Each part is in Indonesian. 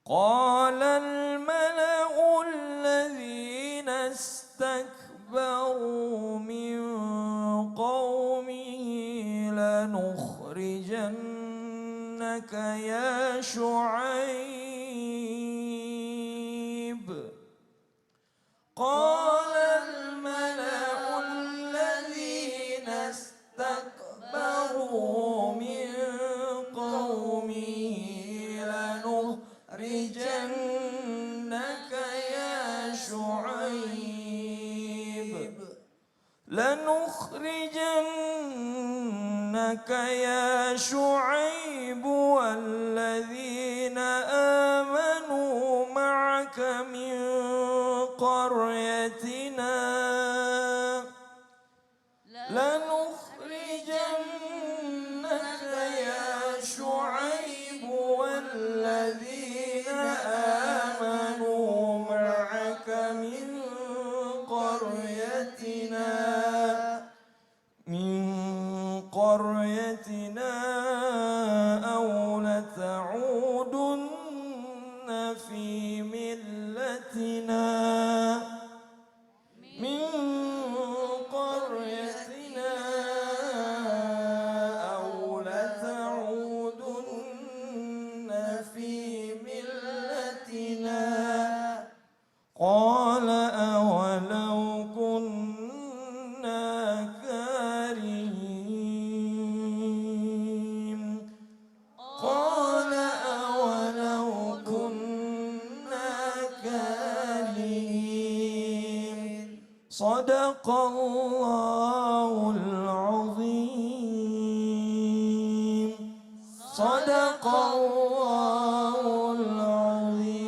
قال الملأ الذين استكبروا من قومه لنخرجنك يا شعيب قال الملأ الذين استكبروا من قومه لنخرجنك يا شعيب والذين آمنوا معك من قريتنا والذين آمنوا معك من قريتنا أو لتعودن في ملتنا من قريتنا أو لتعودن في ملتنا قال أولو كنا كارهين قال أولو كنا كارهين صدق الله العظيم صدق الله العظيم.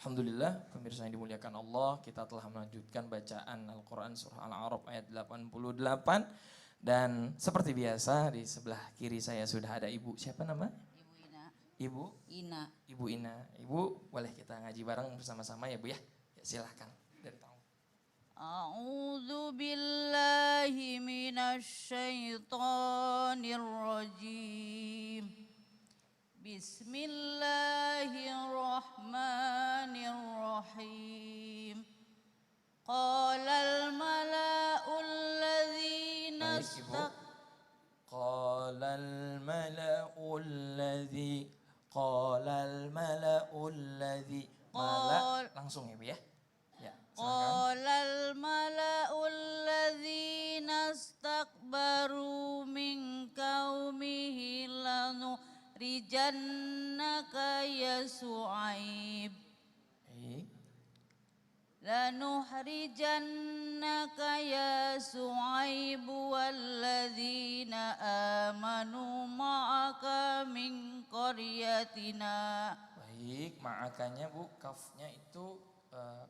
Alhamdulillah, pemirsa yang dimuliakan Allah, kita telah melanjutkan bacaan Al-Quran Surah Al-A'raf ayat 88. Dan seperti biasa di sebelah kiri saya sudah ada Ibu, siapa nama? Ibu Ina. Ibu? Ina. Ibu Ina. Ibu boleh kita ngaji bareng bersama-sama ya Bu ya? Ya silahkan. Dari tahun. A'udzu billahi minasy syaithanir rajim. Bismillahirrahmanirrahim. Qalal mala'ul ladzina Qalal mala'ul ladzi langsung ya Bu ya? Ya, silakan. Qalal mala'ul ladzina istakbaru min qaumihi lanukhrijannaka ya Shu'aib walladzina amanu ma'aka min qaryatina. Baik, ma'akanya Bu, kafnya itu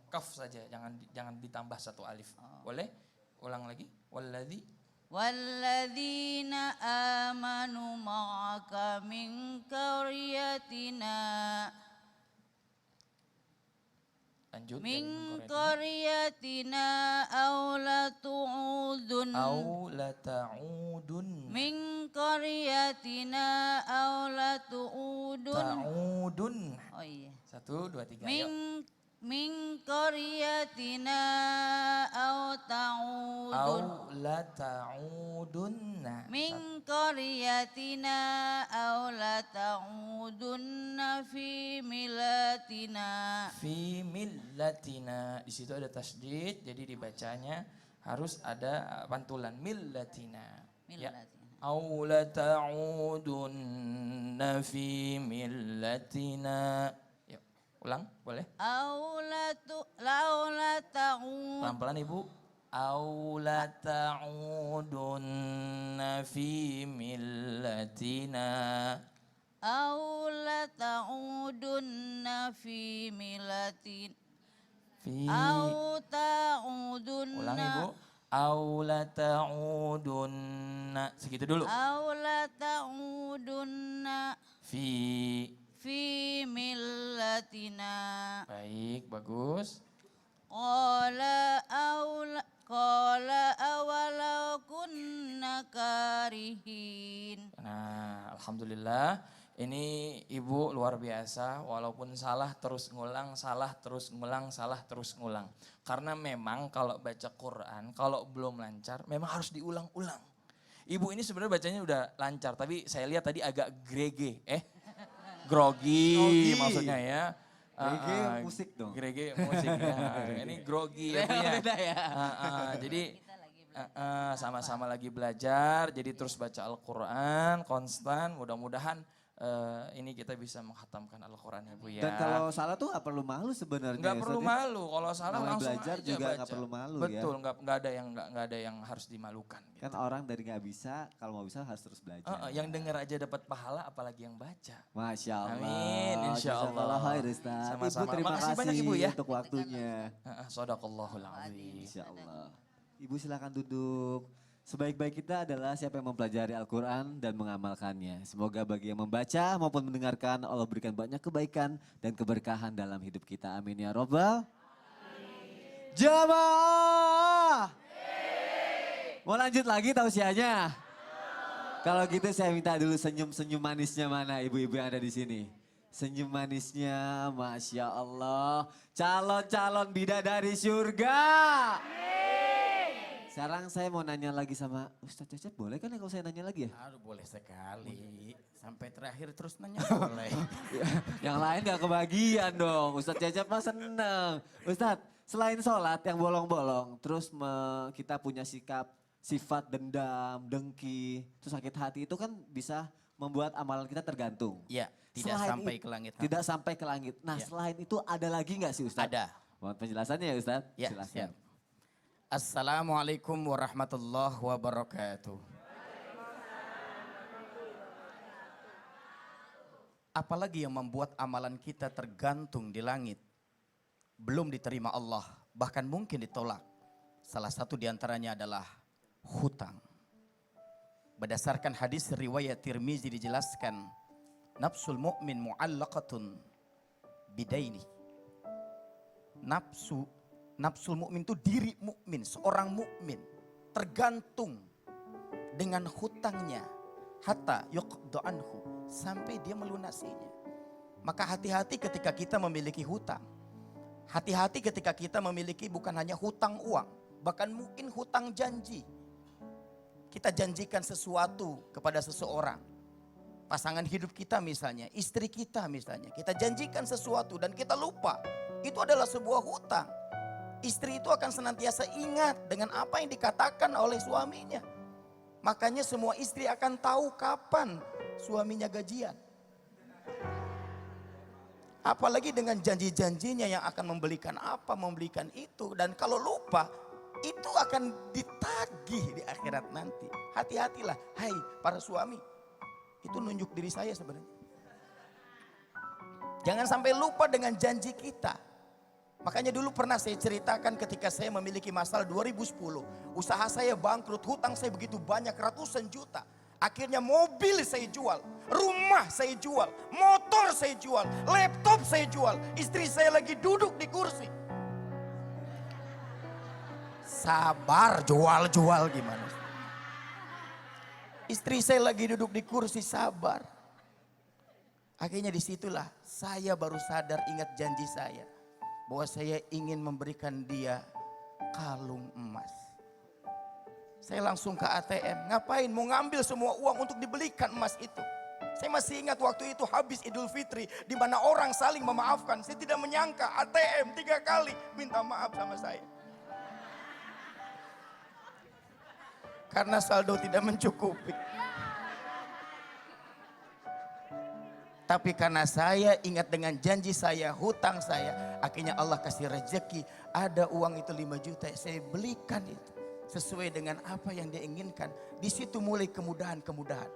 kaf saja, jangan ditambah satu alif. Boleh? Ulang lagi. Walladzina amanu ma'aka min qaryatina. Lanjut. Min qaryatina aw lata'udun. Min qaryatina aw lata'udun. Ta'udun. Oh iya. 1, 2, 3 yuk. Min qaryatina aw lata'udunna. Min qaryatina aw lata'udunna fi millatina. Fi millatina. Di situ ada tasydid, jadi dibacanya harus ada pantulan millatina. Ya. Aw lata'udunna fi millatina. Ulang, boleh? Pelan-pelan Ibu. Aula ta'udunna fi millatina. Aula ta'udunna fi millatina. Ulang Ibu. Aula ta'udunna. Segitu dulu. Aula ta'udunna fi millatina. Baik, bagus. Qala awalau kunna karihin. Nah, alhamdulillah Ini ibu luar biasa, walaupun salah terus ngulang, salah terus ngulang, salah terus ngulang. Karena memang kalau baca Quran, kalau belum lancar memang harus diulang-ulang. Ibu ini sebenarnya bacanya udah lancar, tapi saya lihat tadi agak grege, grogi maksudnya ya. Reggae musik dong. Grege musik ya. Ini grogi ya Bu ya. Beda ya. Jadi Kita lagi belajar. sama-sama lagi belajar, jadi terus baca Al-Quran konstan, mudah-mudahan ini kita bisa menghatamkan Al-Quran ya Bu ya. Dan kalau salah tuh gak perlu malu sebenarnya. Nggak ya, perlu Ustadz, ya? malu, kalau salah Namanya langsung belajar aja juga baca. nggak perlu malu ya. Betul, nggak ada yang harus dimalukan. Gitu. Kan orang dari gak bisa, kalau mau bisa harus terus belajar. Yang dengar aja dapat pahala, apalagi yang baca. Masya Allah. Amin, insya Allah. Jazakallah khair, Ustaz. Sama-sama. Ibu terima Makasih kasih banyak, Ibu, ya. untuk waktunya. Sadaqallahul azim. Insya Allah. Ibu silakan duduk. Sebaik-baik kita adalah siapa yang mempelajari Al-Quran dan mengamalkannya. Semoga bagi yang membaca maupun mendengarkan Allah berikan banyak kebaikan dan keberkahan dalam hidup kita. Amin ya Rabbal. Jamaah. Mau lanjut lagi tausiahnya? Kalau gitu saya minta dulu senyum-senyum manisnya mana ibu-ibu yang ada di sini. Senyum manisnya, Masya Allah. Calon-calon bidadari surga. Sekarang saya mau nanya lagi sama Ustadz Cecep, boleh kan ya kalau saya nanya lagi ya? Aduh boleh sekali. Sampai terakhir terus nanya boleh. Yang lain gak kebagian dong, Ustadz Cecep mah seneng. Ustadz, selain sholat yang bolong-bolong, terus kita punya sifat dendam, dengki, terus sakit hati itu kan bisa membuat amalan kita tergantung. Ya, tidak Selain sampai itu- ke langit. Tidak sampai ke langit. Nah Ya. selain itu ada lagi gak sih Ustadz? Ada. Mohon penjelasannya ya Ustadz. Ya, Silakan. siap. Assalamualaikum warahmatullahi wabarakatuh. Apalagi yang membuat amalan kita tergantung di langit, belum diterima Allah, bahkan mungkin ditolak. Salah satu diantaranya adalah hutang. Berdasarkan hadis riwayat Tirmizi dijelaskan, nafsul mu'min mu'allaqatun bidaini. Nafsul mukmin itu diri mukmin, seorang mukmin tergantung dengan hutangnya hatta yuqda anhu, sampai dia melunasinya. Maka hati-hati ketika kita memiliki hutang. Hati-hati ketika kita memiliki bukan hanya hutang uang, bahkan mungkin hutang janji. Kita janjikan sesuatu kepada seseorang. Pasangan hidup kita misalnya, istri kita misalnya, kita janjikan sesuatu dan kita lupa. Itu adalah sebuah hutang. Istri itu akan senantiasa ingat dengan apa yang dikatakan oleh suaminya. Makanya semua istri akan tahu kapan suaminya gajian. Apalagi dengan janji-janjinya yang akan membelikan apa, membelikan itu. Dan kalau lupa, itu akan ditagih di akhirat nanti. Hati-hatilah, hai para suami. Itu nunjuk diri saya sebenarnya. Jangan sampai lupa dengan janji kita. Makanya dulu pernah saya ceritakan ketika saya memiliki masalah 2010. Usaha saya bangkrut, hutang saya begitu banyak, ratusan juta. Akhirnya mobil saya jual, rumah saya jual, motor saya jual, laptop saya jual. Istri saya lagi duduk di kursi. Sabar, jual-jual gimana? Istri saya lagi duduk di kursi, sabar. Akhirnya disitulah saya baru sadar, ingat janji saya. Bahwa saya ingin memberikan dia kalung emas. Saya langsung ke ATM, ngapain? Mau ngambil semua uang untuk dibelikan emas itu. Saya masih ingat waktu itu habis Idul Fitri, di mana orang saling memaafkan. Saya tidak menyangka ATM 3 kali minta maaf sama saya. Karena saldo tidak mencukupi. Tapi karena saya ingat dengan janji saya, hutang saya, akhirnya Allah kasih rezeki. Ada uang itu 5 juta, saya belikan itu. Sesuai dengan apa yang dia inginkan. Di situ mulai kemudahan-kemudahan.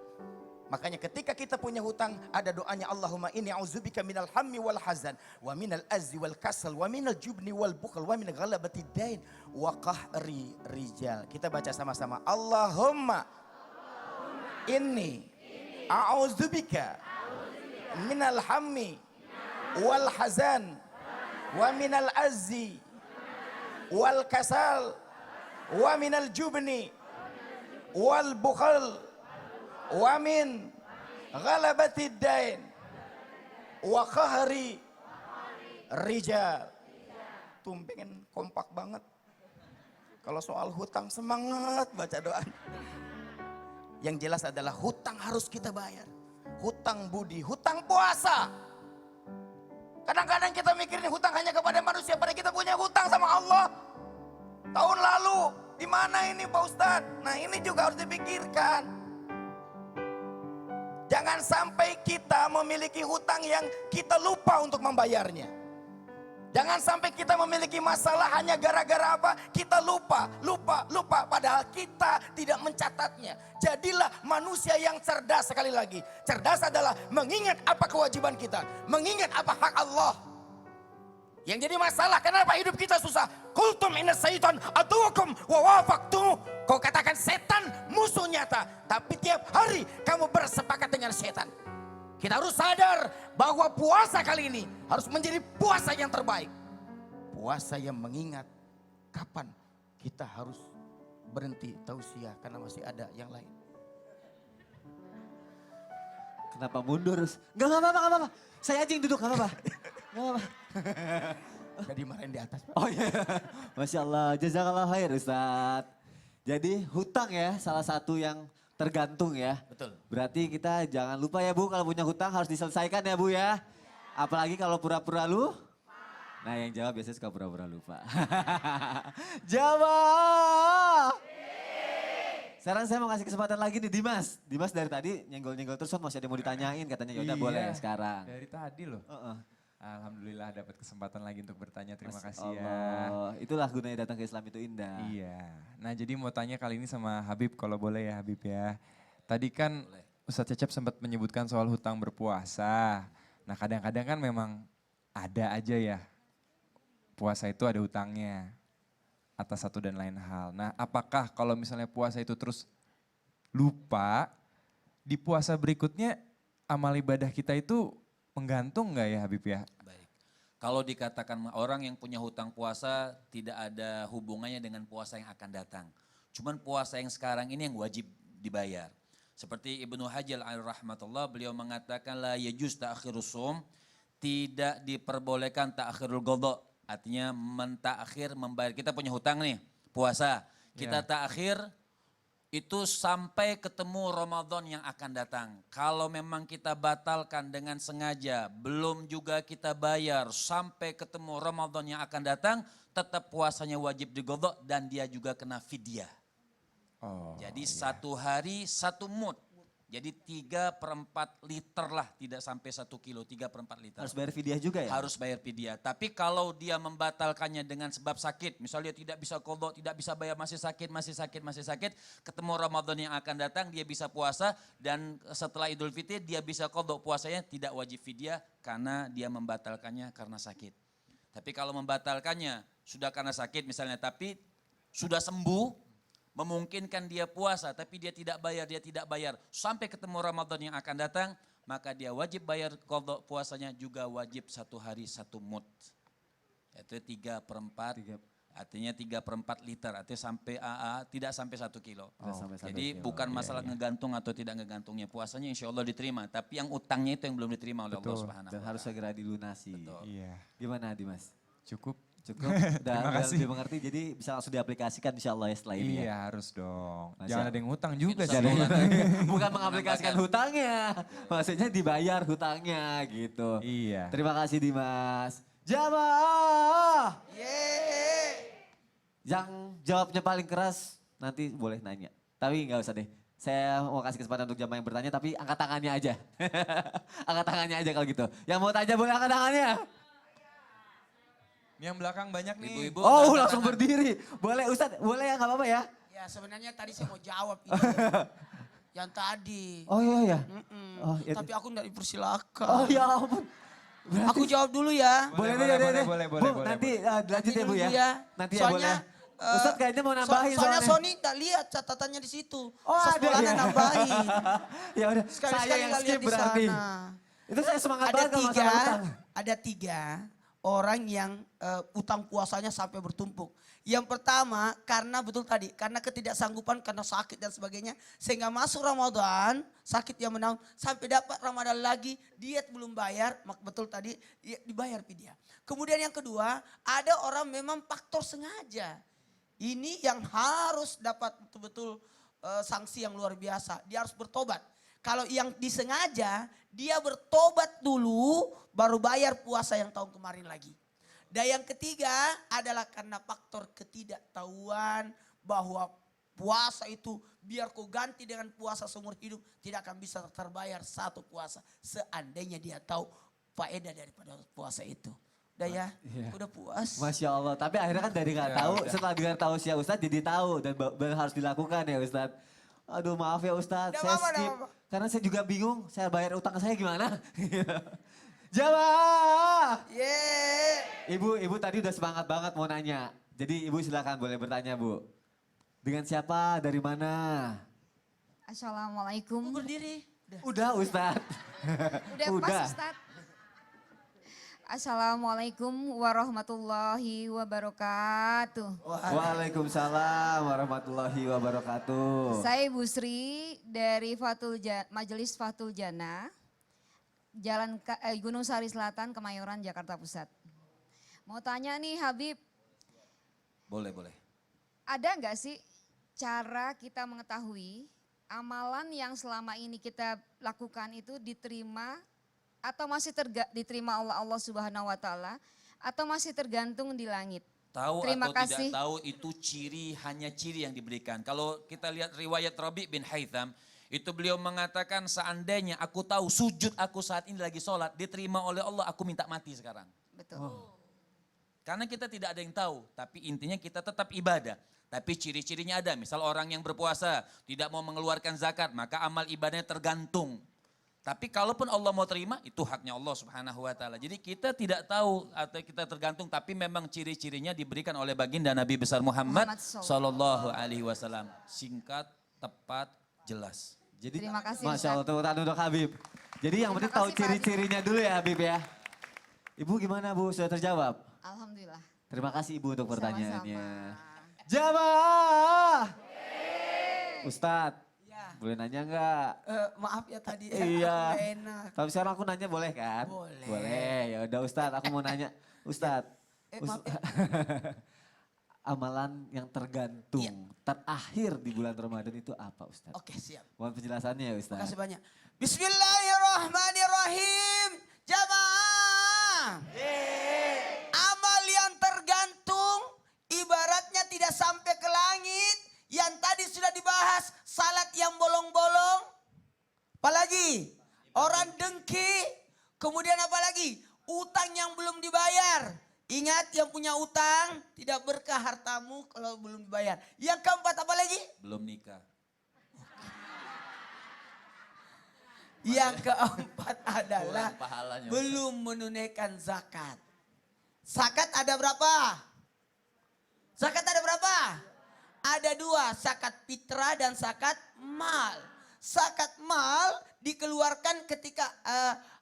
Makanya ketika kita punya hutang, ada doanya, Allahumma inni a'udzubika minal hammi wal hazan, wa minal azzi wal kasal, wa minal jubni wal bukhl, wa min ghalabati dain, wa qahri rijal. Kita baca sama-sama. Allahumma inni a'udzubika minal hammi wal hazan, wa minal azzi wal kasal, wa minal jubni wal bukhl, wa min Ghalabatid dain. Wa qahri rijal. Tumpengen kompak banget. Kalau soal hutang semangat baca doa. Yang jelas adalah hutang harus kita bayar. Hutang budi, hutang puasa. Kadang-kadang kita mikirin hutang hanya kepada manusia, padahal kita punya hutang sama Allah. Tahun lalu, di mana ini Pak Ustadz? Nah ini juga harus dipikirkan. Jangan sampai kita memiliki hutang yang kita lupa untuk membayarnya. Jangan sampai kita memiliki masalah hanya gara-gara apa? Kita lupa. Padahal kita tidak mencatatnya. Jadilah manusia yang cerdas sekali lagi. Cerdas adalah mengingat apa kewajiban kita. Mengingat apa hak Allah. Yang jadi masalah kenapa hidup kita susah? Kultum inna syaitan adukum wa wafaqtu. Kau katakan setan musuh nyata. Tapi tiap hari kamu bersepakat dengan setan. Kita harus sadar bahwa puasa kali ini harus menjadi puasa yang terbaik. Puasa yang mengingat kapan kita harus berhenti tausiah karena masih ada yang lain. Kenapa mundur? Enggak apa-apa. Saya aja yang duduk, enggak apa-apa. Enggak apa-apa. Jadi marahin di atas. Pak. Oh iya. Masya Allah, jazakallah khair Ustadz. Jadi hutang ya salah satu yang tergantung ya. Betul. Berarti kita jangan lupa ya Bu, kalau punya hutang harus diselesaikan ya Bu ya. Apalagi kalau pura-pura lu. Nah yang jawab biasanya suka pura-pura lupa. Jawab. Sekarang saya mau kasih kesempatan lagi nih Dimas. Dimas dari tadi nyenggol-nyenggol terus masih ada yang mau ditanyain katanya ya udah Iya, boleh sekarang. Dari tadi loh. Alhamdulillah dapat kesempatan lagi untuk bertanya. Terima kasih ya. Itulah gunanya datang ke Islam itu indah. Iya. Nah jadi mau tanya kali ini sama Habib kalau boleh ya Habib ya. Tadi kan Ustadz Cecep sempat menyebutkan soal hutang berpuasa. Nah kadang-kadang kan memang ada aja ya. Puasa itu ada hutangnya. Atas satu dan lain hal. Nah apakah kalau misalnya puasa itu terus lupa. Di puasa berikutnya amal ibadah kita itu menggantung nggak ya Habib ya? Baik. Kalau dikatakan orang yang punya hutang puasa tidak ada hubungannya dengan puasa yang akan datang. Cuman puasa yang sekarang ini yang wajib dibayar. Seperti Ibnu Hajar al-Rahmatullah beliau mengatakan la yajuz ta'khirus shaum, tidak diperbolehkan ta'khirul qadha. Artinya mentaakhir membayar. Kita punya hutang nih, puasa. Kita ta'khir itu sampai ketemu Ramadan yang akan datang. Kalau memang kita batalkan dengan sengaja, belum juga kita bayar sampai ketemu Ramadan yang akan datang, tetap puasanya wajib diqadha dan dia juga kena fidyah. Jadi satu hari satu mud. Jadi 3/4 liter lah, tidak sampai 1 kilo, 3/4 liter. Harus bayar fidyah juga ya? Harus bayar fidyah. Tapi kalau dia membatalkannya dengan sebab sakit, misalnya dia tidak bisa qadha, tidak bisa bayar, masih sakit, ketemu Ramadan yang akan datang dia bisa puasa dan setelah Idul Fitri dia bisa qadha puasanya, tidak wajib fidyah karena dia membatalkannya karena sakit. Tapi kalau membatalkannya sudah karena sakit misalnya, tapi sudah sembuh, memungkinkan dia puasa tapi dia tidak bayar sampai ketemu Ramadan yang akan datang, maka dia wajib bayar qadha puasanya, juga wajib 1 hari 1 mud. Itu 3/4, artinya 3/4 liter, artinya sampai tidak sampai 1 kilo. Jadi bukan masalah ngegantung atau tidak ngegantungnya, puasanya insya Allah diterima, tapi yang utangnya itu yang belum diterima oleh Allah Subhanahu wa Dan Ta'ala. harus segera dilunasi. Iya. Gimana Dimas? Cukup. Udah kasih. lebih mengerti, jadi bisa langsung diaplikasikan insya Allah ya setelah ini Iya ya. harus dong. Masya Jangan Allah. ada yang hutang juga. Insya Jangan Allah. ada yang- Bukan mengaplikasikan hutangnya, maksudnya dibayar hutangnya gitu. Iya. Terima kasih Dimas. Jamaah. Yang jawabnya paling keras nanti boleh nanya. Tapi nggak usah deh. Saya mau kasih kesempatan untuk jamaah yang bertanya, tapi angkat tangannya aja. Angkat tangannya aja kalau gitu. Yang mau tanya boleh angkat tangannya. Ini yang belakang banyak nih. Ibu-ibu Oh angkat langsung tangan. berdiri. Boleh Ustadz, boleh ya nggak apa-apa ya. Ya sebenarnya tadi saya mau jawab itu. Yang tadi. Oh iya ya. Mm-mm. Oh, ya. Tapi aku enggak dipersilakan. Oh ya ampun. Berarti- Aku jawab dulu ya. Boleh, Boleh, deh, boleh, deh. boleh, Bu, boleh, nanti lanjut Nanti ya Bu dulu ya. ya. Nanti ya Soalnya, boleh. Ustadz kayaknya mau nambahin soalnya soalnya. Sony tak lihat catatannya di situ. Oh ada Sesbolana ya. nambahin. Ya udah, Sekali-sekali saya yang nggak skip lihat di berarti. sana. Itu saya semangat Ada banget kalau masalah utang. ada 3 orang yang utang puasanya sampai bertumpuk. Yang pertama karena betul tadi, karena ketidaksanggupan, karena sakit dan sebagainya. Sehingga masuk Ramadan, sakit yang menang, sampai dapat Ramadan lagi, diet belum bayar, betul tadi dibayar fidyah. Kemudian yang kedua, ada orang memang faktor sengaja. Ini yang harus dapat betul-betul sanksi yang luar biasa, dia harus bertobat. Kalau yang disengaja, dia bertobat dulu, baru bayar puasa yang tahun kemarin lagi. Dan yang ketiga adalah karena faktor ketidaktahuan bahwa puasa itu biar kau ganti dengan puasa seumur hidup tidak akan bisa terbayar satu puasa. Seandainya dia tahu faedah daripada puasa itu. Udah ya, udah puas. Masya Allah, tapi akhirnya kan dari nggak tahu, setelah dengar tausiah Ustadz jadi tahu dan harus dilakukan ya Ustadz. Aduh maaf ya Ustadz, saya skip. Karena saya juga bingung, saya bayar utang saya gimana. Jamaah. Ibu tadi udah semangat banget mau nanya. Jadi ibu silakan boleh bertanya Bu. Dengan siapa, dari mana? Assalamualaikum. Berdiri. Udah Ustadz. Udah pas Ustadz. Assalamualaikum warahmatullahi wabarakatuh. Waalaikumsalam warahmatullahi wabarakatuh. Saya Ibu Sri dari Majelis Fathul Jannah, Jalan Gunung Sari Selatan, Kemayoran, Jakarta Pusat. Mau tanya nih Habib. Boleh. Ada nggak sih cara kita mengetahui amalan yang selama ini kita lakukan itu diterima atau masih diterima oleh Allah Subhanahu wa taala atau masih tergantung di langit? Tahu Terima atau kasih. tidak tahu itu hanya ciri yang diberikan. Kalau kita lihat riwayat Rabi bin Haytham, itu beliau mengatakan seandainya aku tahu sujud aku saat ini lagi sholat diterima oleh Allah, aku minta mati sekarang. Betul. Karena kita tidak ada yang tahu, tapi intinya kita tetap ibadah. Tapi ciri-cirinya ada, misal orang yang berpuasa tidak mau mengeluarkan zakat, maka amal ibadahnya tergantung. Tapi kalaupun Allah mau terima, itu haknya Allah Subhanahu wa taala. Jadi kita tidak tahu atau kita tergantung, tapi memang ciri-cirinya diberikan oleh baginda Nabi besar Muhammad sallallahu alaihi wasallam. Singkat, tepat, jelas. Jadi Terima kasih, Masya Allah, tepuk tangan untuk Habib. Jadi yang penting tahu ciri-cirinya dulu ya Habib ya. Ibu gimana Bu, sudah terjawab? Alhamdulillah. Terima kasih Ibu untuk pertanyaannya. Sama-sama. Jamaah. Ustadz. Boleh nanya enggak? Maaf ya tadi Iya. aku gak enak. Tapi sekarang aku nanya boleh kan? Boleh. Boleh, ya udah Ustadz aku mau nanya. Ustadz. Maaf ya. Amalan yang tergantung terakhir di bulan Ramadan itu apa Ustadz? Oke siap. Mohon penjelasannya ya Ustadz. Terima kasih banyak. Bismillahirrahmanirrahim. Jamaah. Amal yang tergantung ibaratnya tidak sampai ke langit. Yang tadi sudah dibahas, salat yang bolong-bolong. Apalagi orang dengki. Kemudian apalagi utang yang belum dibayar. Ingat yang punya utang tidak berkah hartamu kalau belum dibayar. Yang keempat apalagi? Belum nikah. Yang keempat adalah belum menunaikan zakat. Zakat ada berapa? Zakat ada berapa? Ada dua, zakat fitrah dan zakat mal. Zakat mal dikeluarkan ketika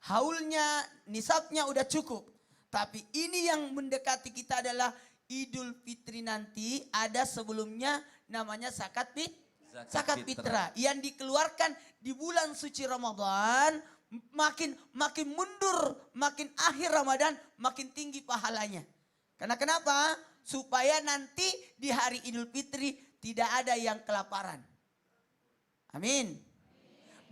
haulnya, nisabnya udah cukup. Tapi ini yang mendekati kita adalah Idul Fitri nanti ada sebelumnya namanya zakat fitrah. Yang dikeluarkan di bulan suci Ramadan, makin mundur, makin akhir Ramadan, makin tinggi pahalanya. Karena kenapa? Supaya nanti di hari Idul Fitri tidak ada yang kelaparan. Amin.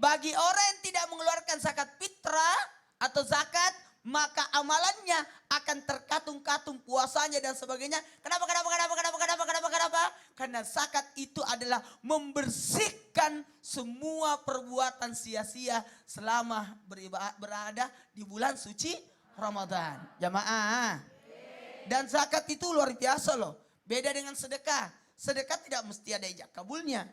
Bagi orang yang tidak mengeluarkan zakat fitrah atau zakat, maka amalannya akan terkatung-katung puasanya dan sebagainya. Kenapa? Karena zakat itu adalah membersihkan semua perbuatan sia-sia selama berada di bulan suci Ramadan. Jamaah. Dan zakat itu luar biasa loh. Beda dengan sedekah. Sedekah tidak mesti ada ijab kabulnya.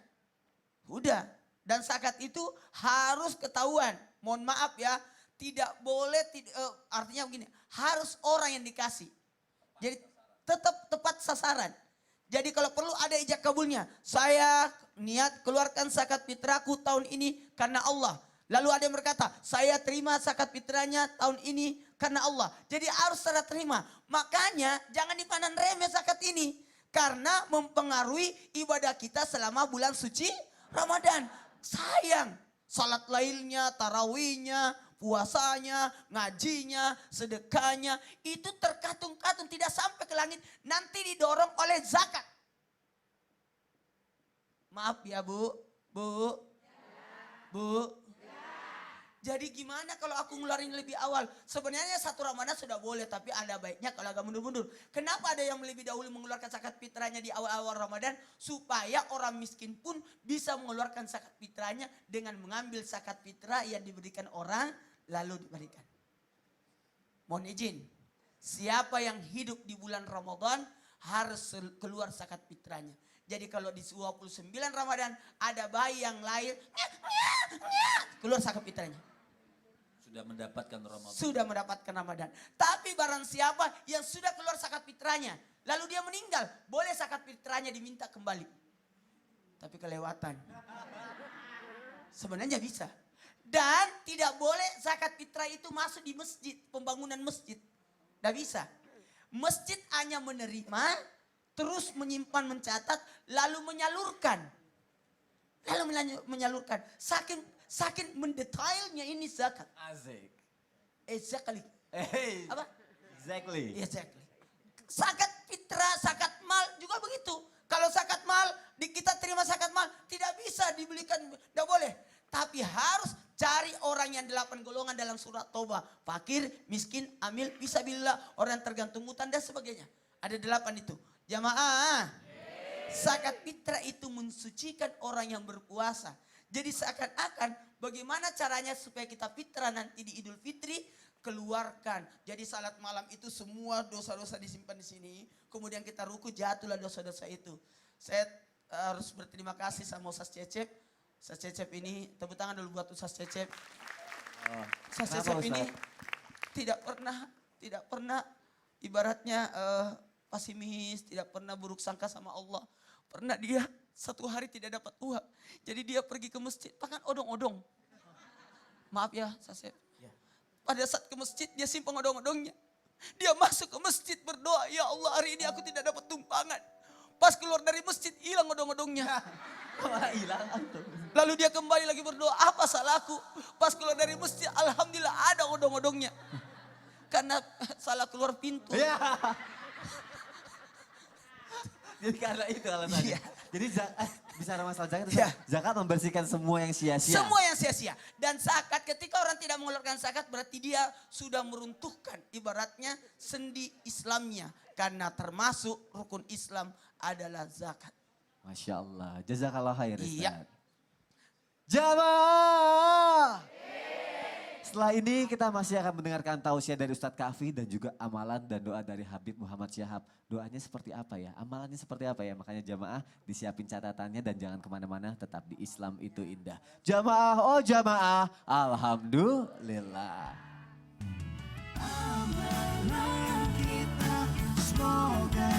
Udah. Dan zakat itu harus ketahuan. Mohon maaf ya. Tidak boleh, artinya begini. Harus orang yang dikasih. Jadi tetap tepat sasaran. Jadi kalau perlu ada ijab kabulnya. Saya niat keluarkan zakat fitrahku tahun ini karena Allah. Lalu ada yang berkata, saya terima zakat fitrahnya tahun ini karena Allah. Jadi harus serah terima. Makanya jangan dipandang remeh zakat ini. Karena mempengaruhi ibadah kita selama bulan suci Ramadan. Sayang, salat lailnya, tarawihnya, puasanya, ngajinya, sedekahnya. Itu terkatung-katung tidak sampai ke langit. Nanti didorong oleh zakat. Maaf ya Bu. Jadi gimana kalau aku ngeluarin lebih awal? Sebenarnya 1 Ramadan sudah boleh, tapi ada baiknya kalau agak mundur-mundur. Kenapa ada yang lebih dahulu mengeluarkan zakat fitrahnya di awal-awal Ramadan? Supaya orang miskin pun bisa mengeluarkan zakat fitrahnya dengan mengambil zakat fitrah yang diberikan orang lalu diberikan. Mohon izin, siapa yang hidup di bulan Ramadan harus keluar zakat fitrahnya. Jadi kalau di 29 Ramadan ada bayi yang lahir, keluar zakat fitrahnya. Sudah mendapatkan Ramadan. Sudah mendapatkan Ramadan. Tapi barang siapa yang sudah keluar zakat fitrahnya, lalu dia meninggal, boleh zakat fitrahnya diminta kembali. Tapi kelewatan. Sebenarnya bisa. Dan tidak boleh zakat fitrah itu masuk di masjid, pembangunan masjid. Tidak bisa. Masjid hanya menerima, terus menyimpan, mencatat, lalu menyalurkan. Menyalurkan. Saking mendetailnya ini zakat. Asik. Exactly. Hey. Apa? Exactly. Exactly. Zakat fitrah, zakat mal juga begitu. Kalau zakat mal, kita terima zakat mal, tidak bisa dibelikan, tidak boleh. Tapi harus cari orang yang 8 golongan dalam surat Taubah. Fakir, miskin, amil, fisabilillah, orang yang tergantung hutan dan sebagainya. Ada 8 itu. Jamaah, zakat fitrah itu mensucikan orang yang berpuasa. Jadi seakan-akan bagaimana caranya supaya kita fitrah nanti di Idul Fitri, keluarkan. Jadi salat malam itu semua dosa-dosa disimpan di sini. Kemudian kita ruku, jatuhlah dosa-dosa itu. Saya harus berterima kasih sama Ustaz Cecep. Ustaz Cecep ini, tepuk tangan dulu buat Ustaz Cecep. Ustaz Cecep ini tidak pernah ibaratnya pesimis, tidak pernah buruk sangka sama Allah. Pernah dia 1 hari tidak dapat uang. Jadi dia pergi ke masjid, makan odong-odong. Maaf ya, Sasep. Pada saat ke masjid, dia simpan odong-odongnya. Dia masuk ke masjid berdoa, ya Allah hari ini aku tidak dapat tumpangan. Pas keluar dari masjid, hilang odong-odongnya. Lalu dia kembali lagi berdoa, apa salahku? Pas keluar dari masjid, alhamdulillah ada odong-odongnya. Karena salah keluar pintu. Jadi karena itu alasannya. Iya. Jadi bicara masalah zakat, Iya. zakat membersihkan semua yang sia-sia. Semua yang sia-sia. Dan zakat, ketika orang tidak mengeluarkan zakat berarti dia sudah meruntuhkan ibaratnya sendi Islamnya. Karena termasuk rukun Islam adalah zakat. Masya Allah. Jazakallah khair. Iya. Ustaz. Jamaah. Setelah ini kita masih akan mendengarkan tausiah dari Ustadz Kafi dan juga amalan dan doa dari Habib Muhammad Syahab. Doanya seperti apa ya? Amalannya seperti apa ya? Makanya jamaah disiapin catatannya dan jangan kemana-mana, tetap di Islam itu indah. Jamaah, oh jamaah, alhamdulillah. Amalan kita semoga